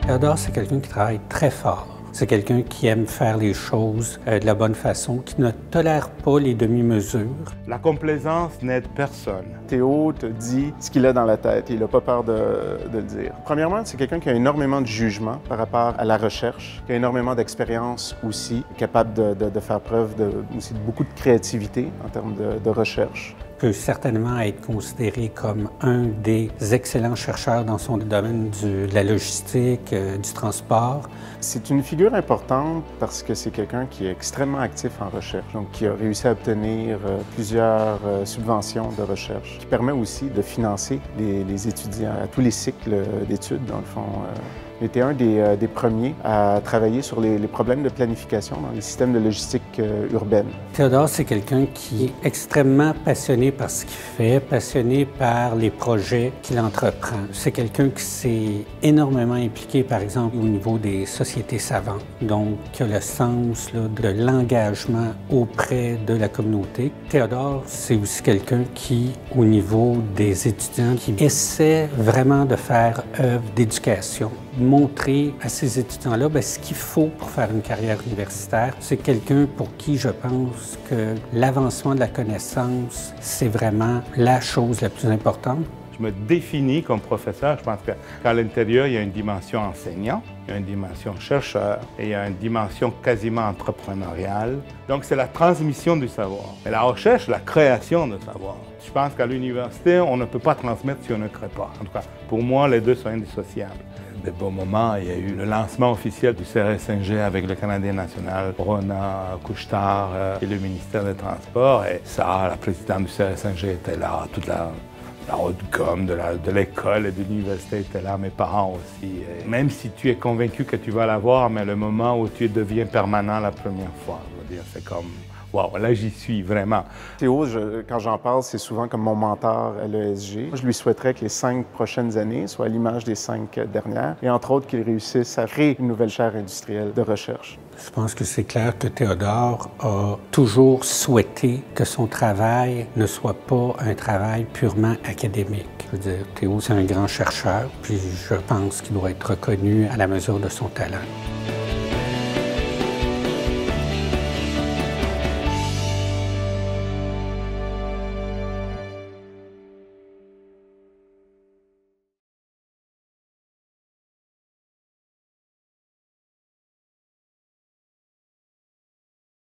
Théodore, c'est quelqu'un qui travaille très fort. C'est quelqu'un qui aime faire les choses de la bonne façon, qui ne tolère pas les demi-mesures. La complaisance n'aide personne. Théo te dit ce qu'il a dans la tête et il n'a pas peur de le dire. Premièrement, c'est quelqu'un qui a énormément de jugement par rapport à la recherche, qui a énormément d'expérience aussi, capable de faire preuve aussi de beaucoup de créativité en termes de recherche. Peut certainement être considéré comme un des excellents chercheurs dans son domaine de la logistique, du transport. C'est une figure importante parce que c'est quelqu'un qui est extrêmement actif en recherche, donc qui a réussi à obtenir plusieurs subventions de recherche, qui permet aussi de financer les étudiants à tous les cycles d'études, dans le fond. Il était un des premiers à travailler sur les problèmes de planification dans les systèmes de logistique urbaine. Théodore, c'est quelqu'un qui est extrêmement passionné par ce qu'il fait, passionné par les projets qu'il entreprend. C'est quelqu'un qui s'est énormément impliqué, par exemple, au niveau des sociétés savantes, donc qui a le sens de l'engagement auprès de la communauté. Théodore, c'est aussi quelqu'un qui, au niveau des étudiants, qui essaie vraiment de faire œuvre d'éducation, montrer à ces étudiants-là ce qu'il faut pour faire une carrière universitaire. C'est quelqu'un pour qui je pense que l'avancement de la connaissance, c'est vraiment la chose la plus importante. Je me définis comme professeur. Je pense qu'à l'intérieur, il y a une dimension enseignant, il y a une dimension chercheur et il y a une dimension quasiment entrepreneuriale. Donc, c'est la transmission du savoir. Et la recherche, la création de savoir. Je pense qu'à l'université, on ne peut pas transmettre si on ne crée pas. En tout cas, pour moi, les deux sont indissociables. Des beaux moments, il y a eu le lancement officiel du CRS-5G avec le Canadien national, Rona Couche-Tard et le ministère des Transports. Et ça, la présidente du CRS-5G était là, toute la haute gomme de l'école et de l'université était là, mes parents aussi. Et même si tu es convaincu que tu vas l'avoir, mais le moment où tu deviens permanent la première fois, je veux dire, c'est comme... Wow, là, j'y suis vraiment. Théo, quand j'en parle, c'est souvent comme mon mentor à l'ESG. Je lui souhaiterais que les 5 prochaines années soient à l'image des 5 dernières et entre autres qu'il réussisse à créer une nouvelle chaire industrielle de recherche. Je pense que c'est clair que Théodore a toujours souhaité que son travail ne soit pas un travail purement académique. Je veux dire, Théo, c'est un grand chercheur, puis je pense qu'il doit être reconnu à la mesure de son talent.